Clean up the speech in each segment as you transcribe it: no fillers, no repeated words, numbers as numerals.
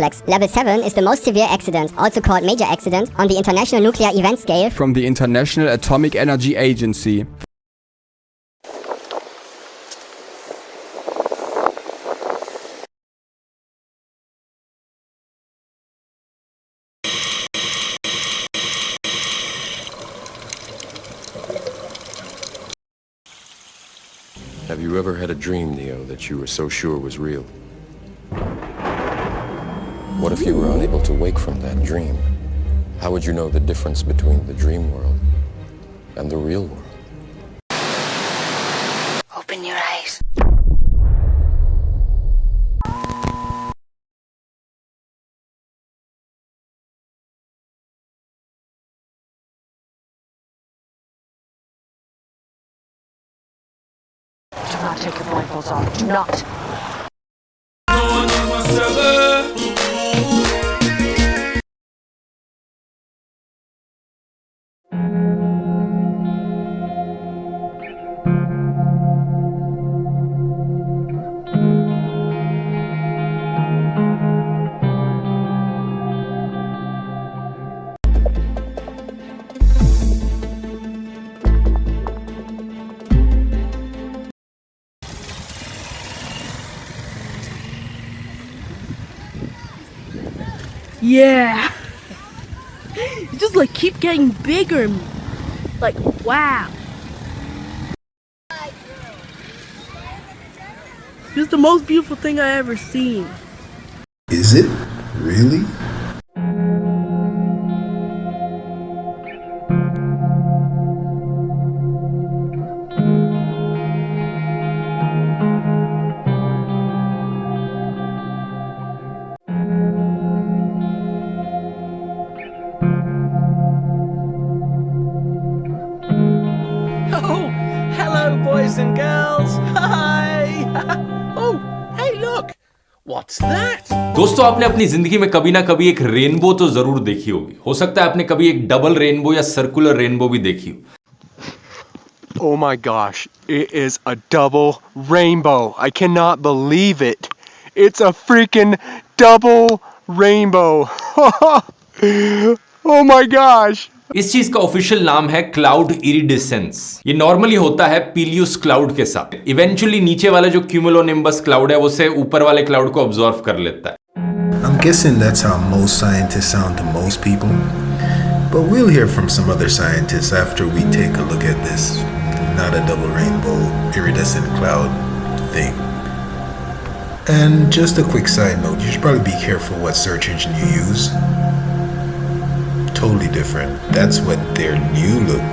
complex. Level 7 is the most severe accident, also called major accident, on the International Nuclear Event Scale from the International Atomic Energy Agency. Have you ever had a dream, Neo, that you were so sure was real? What if you were unable to wake from that dream? How would you know the difference between the dream world and the real world? Open your eyes. Do not take your blindfolds off. Do not. Yeah. You just like keep getting bigger. Like, wow. This is the most beautiful thing I ever seen. Is it? Really? Oh, hello, boys and girls. Hi. Oh, hey, look. What's that? दोस्तों, आपने अपनी जिंदगी में कभी ना कभी एक rainbow तो जरूर देखी होगी। हो सकता है आपने कभी एक डबल रेनबो या सर्कुलर रेनबो भी देखी हो। Oh my gosh, it is a double rainbow. I cannot believe it. It's a freaking double rainbow. Oh my gosh. इस चीज का ऑफिशियल नाम है क्लाउड इरिडिसेंस। ये नॉर्मली होता है पीलियस क्लाउड के साथ। इवेंचुअली नीचे वाला जो क्यूमुलोनिम्बस क्लाउड है वो से ऊपर वाले क्लाउड को ऑब्जॉर्व कर लेता है। I'm guessing that's how most scientists sound to most people. But we'll hear from some other scientists after we take a look at this not a double rainbow iridescent cloud thing. And just a quick side note, you should probably be careful what search engine you use. Totally different. That's what their new look.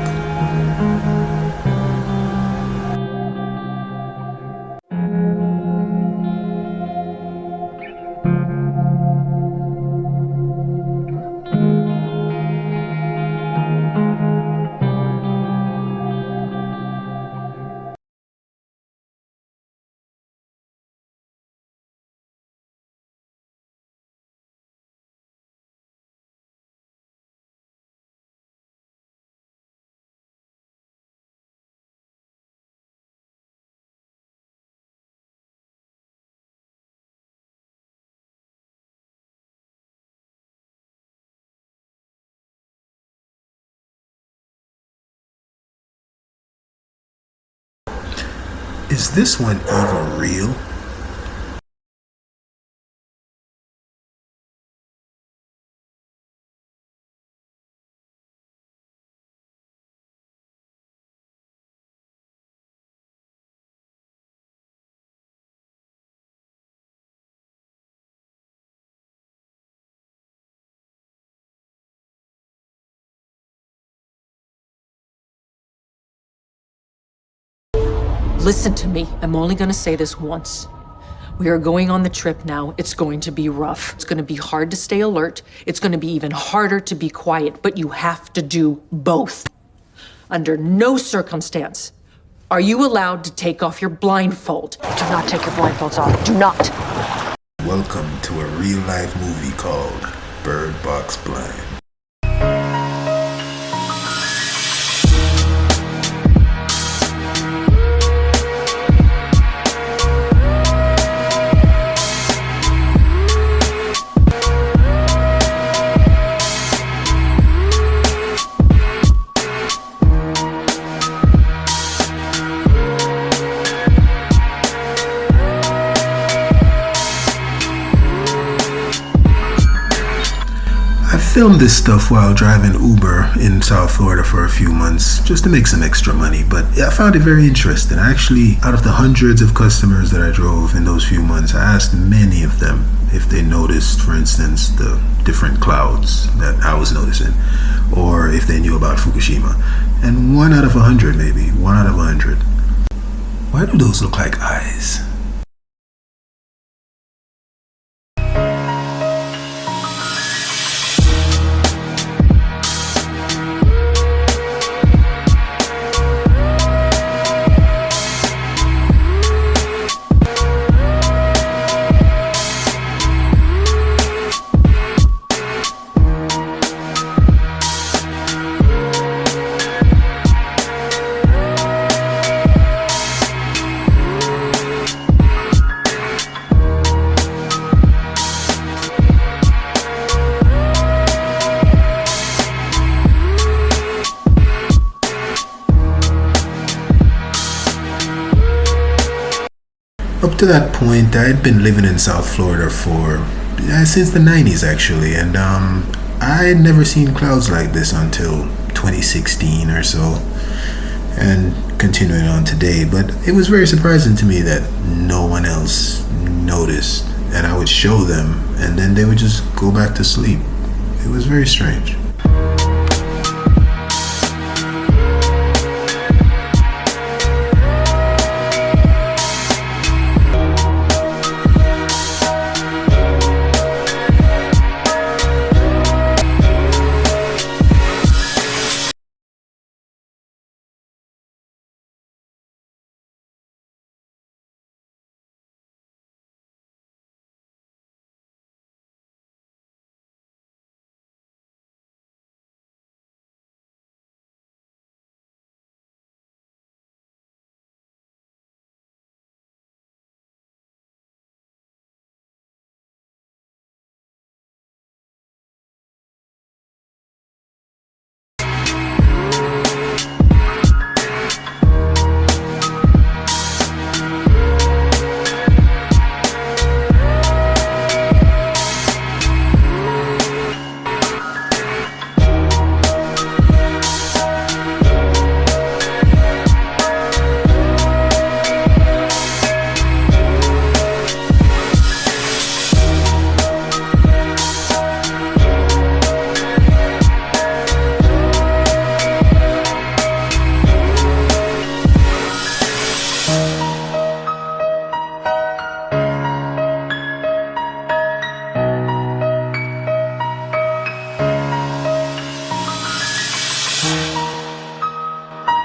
Is this one even real? Listen to me. I'm only going to say this once. We are going on the trip now. It's going to be rough. It's going to be hard to stay alert. It's going to be even harder to be quiet. But you have to do both. Under no circumstance are you allowed to take off your blindfold. Do not take your blindfolds off. Do not. Welcome to a real-life movie called Bird Box Blind. filmed this stuff while driving Uber in South Florida for a few months just to make some extra money, but I found it very interesting. Actually, out of the hundreds of customers that I drove in those few months, I asked many of them if they noticed, for instance, the different clouds that I was noticing, or if they knew about Fukushima. And 1 out of 100, maybe 1 out of 100. Why do those look like eyes? Up to that point, I had been living in South Florida for since the 90s actually, and I had never seen clouds like this until 2016 or so, and continuing on today. But it was very surprising to me that no one else noticed, and I would show them and then they would just go back to sleep. It was very strange.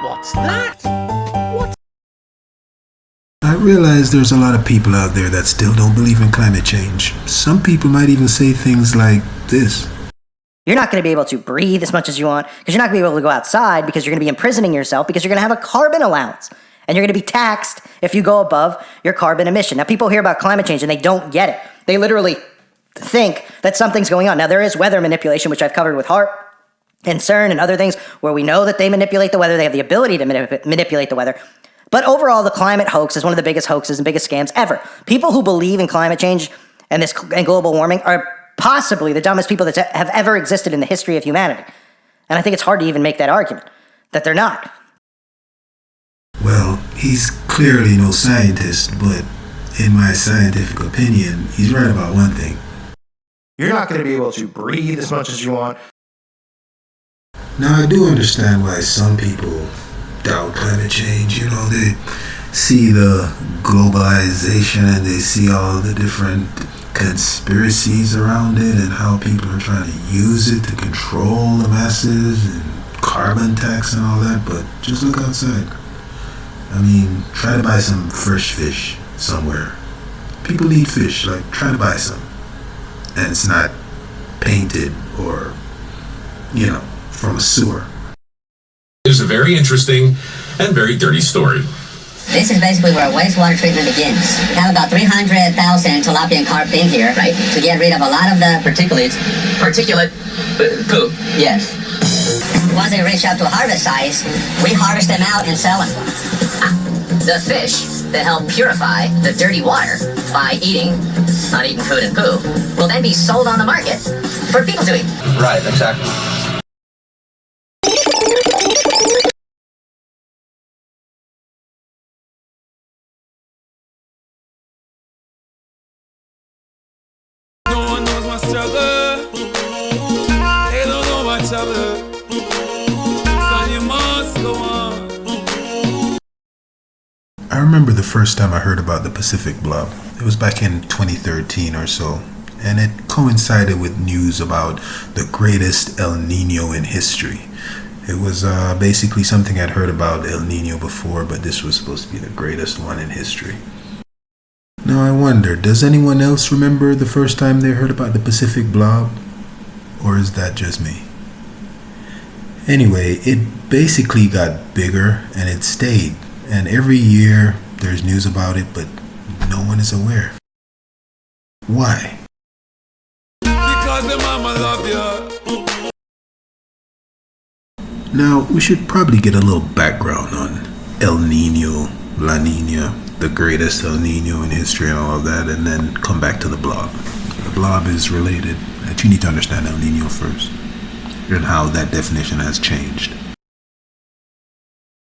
What's that? What? I realize there's a lot of people out there that still don't believe in climate change. Some people might even say things like this. You're not going to be able to breathe as much as you want because you're not going to be able to go outside because you're going to be imprisoning yourself because you're going to have a carbon allowance. And you're going to be taxed if you go above your carbon emission. Now, people hear about climate change and they don't get it. They literally think that something's going on. Now, there is weather manipulation, which I've covered with HAARP and CERN and other things where we know that they manipulate the weather. They have the ability to manipulate the weather. But overall, the climate hoax is one of the biggest hoaxes and biggest scams ever. People who believe in climate change and global warming are possibly the dumbest people that have ever existed in the history of humanity. And I think it's hard to even make that argument, that they're not. Well, he's clearly no scientist, but in my scientific opinion, he's right about one thing. You're not going to be able to breathe as much as you want. Now, I do understand why some people doubt climate change. You know, they see the globalization and they see all the different conspiracies around it and how people are trying to use it to control the masses and carbon tax and all that, but just look outside. I mean, try to buy some fresh fish somewhere. People need fish, like try to buy some. And it's not painted or, you know, from a sewer. It's a very interesting and very dirty story. This is basically where wastewater treatment begins. We have about 300,000 tilapia and carp in here, right, to get rid of a lot of the particulate poop. Yes. Once they reach up to harvest size, we harvest them out and sell them. The fish that help purify the dirty water by not eating food and poo, will then be sold on the market for people to eat. Right, exactly. No one knows my struggle. They don't know my trouble. So you must go on. I remember the first time I heard about the Pacific blob. It was back in 2013 or so, and it coincided with news about the greatest El Nino in history. It was basically something I'd heard about El Nino before, but this was supposed to be the greatest one in history. Now I wonder, does anyone else remember the first time they heard about the Pacific blob? Or is that just me? Anyway, it basically got bigger and it stayed. And every year there's news about it, but no one is aware. Why? Because the mama love you. Now, we should probably get a little background on El Nino, La Nina, the greatest El Nino in history and all of that, and then come back to the blob. The blob is related, but you need to understand El Nino first, and how that definition has changed.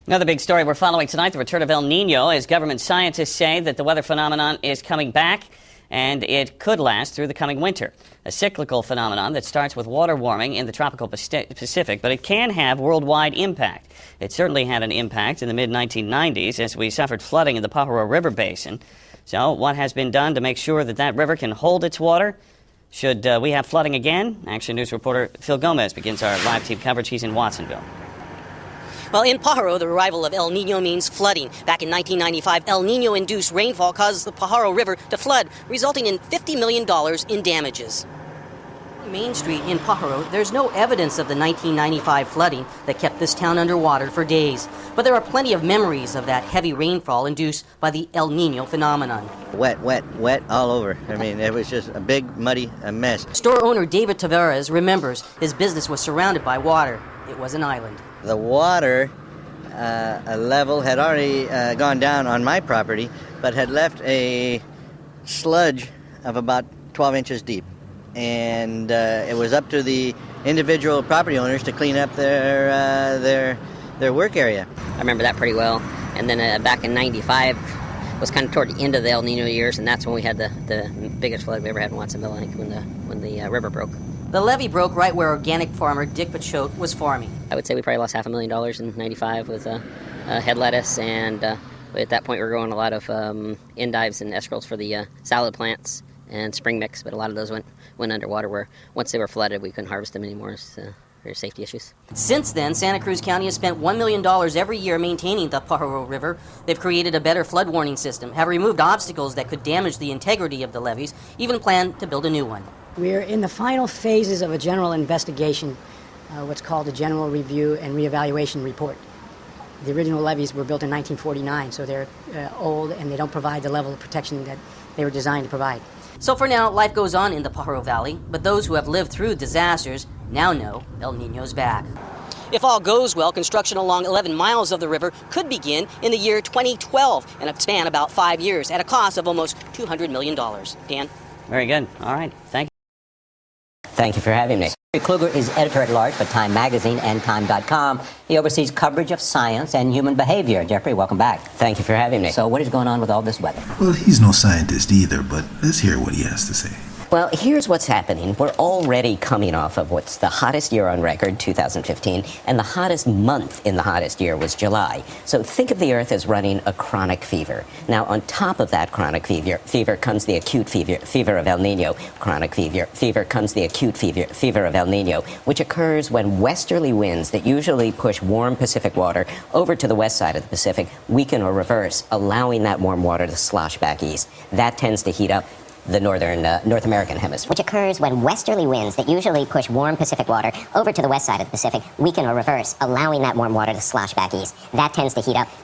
Another big story we're following tonight, the return of El Nino, as government scientists say that the weather phenomenon is coming back and it could last through the coming winter. A cyclical phenomenon that starts with water warming in the tropical Pacific, but it can have worldwide impact. It certainly had an impact in the mid-1990s as we suffered flooding in the Pajaro River Basin. So what has been done to make sure that that river can hold its water? Should we have flooding again? Action News reporter Phil Gomez begins our live team coverage. He's in Watsonville. Well, in Pajaro, the arrival of El Nino means flooding. Back in 1995, El Nino-induced rainfall caused the Pajaro River to flood, resulting in $50 million in damages. Main Street in Pajaro, there's no evidence of the 1995 flooding that kept this town underwater for days. But there are plenty of memories of that heavy rainfall induced by the El Nino phenomenon. Wet all over. I mean, it was just a big, muddy mess. Store owner David Tavares remembers his business was surrounded by water. It was an island. The water level had already gone down on my property, but had left a sludge of about 12 inches deep. And it was up to the individual property owners to clean up their work area. I remember that pretty well. And then back in 95 was kind of toward the end of the El Nino years, and that's when we had the biggest flood we ever had in Watsonville, I think, when the river broke. The levee broke right where organic farmer Dick Pachote was farming. I would say we probably lost $500,000 in 95 with head lettuce, and at that point we were growing a lot of endives and escargots for the salad plants and spring mix, but a lot of those went underwater where once they were flooded we couldn't harvest them anymore for safety issues. Since then, Santa Cruz County has spent $1 million every year maintaining the Pajaro River. They've created a better flood warning system, have removed obstacles that could damage the integrity of the levees, even planned to build a new one. We're in the final phases of a general investigation, what's called a general review and reevaluation report. The original levees were built in 1949, so they're old and they don't provide the level of protection that they were designed to provide. So for now, life goes on in the Pajaro Valley, but those who have lived through disasters now know El Nino's back. If all goes well, construction along 11 miles of the river could begin in the year 2012 and span about 5 years at a cost of almost $200 million. Dan? Very good. All right. Thank you. Thank you for having me. Jeffrey Kluger is editor-at-large for Time Magazine and Time.com. He oversees coverage of science and human behavior. Jeffrey, welcome back. Thank you for having me. So what is going on with all this weather? Well, he's no scientist either, but let's hear what he has to say. Well, here's what's happening. We're already coming off of what's the hottest year on record, 2015, and the hottest month in the hottest year was July. So think of the Earth as running a chronic fever. Now, on top of that chronic fever comes the acute fever of El Nino. Chronic fever comes the acute fever of El Nino, which occurs when westerly winds that usually push warm Pacific water over to the west side of the Pacific weaken or reverse, allowing that warm water to slosh back east. That tends to heat up the North American hemisphere. Which occurs when westerly winds that usually push warm Pacific water over to the west side of the Pacific weaken or reverse, allowing that warm water to slosh back east. That tends to heat up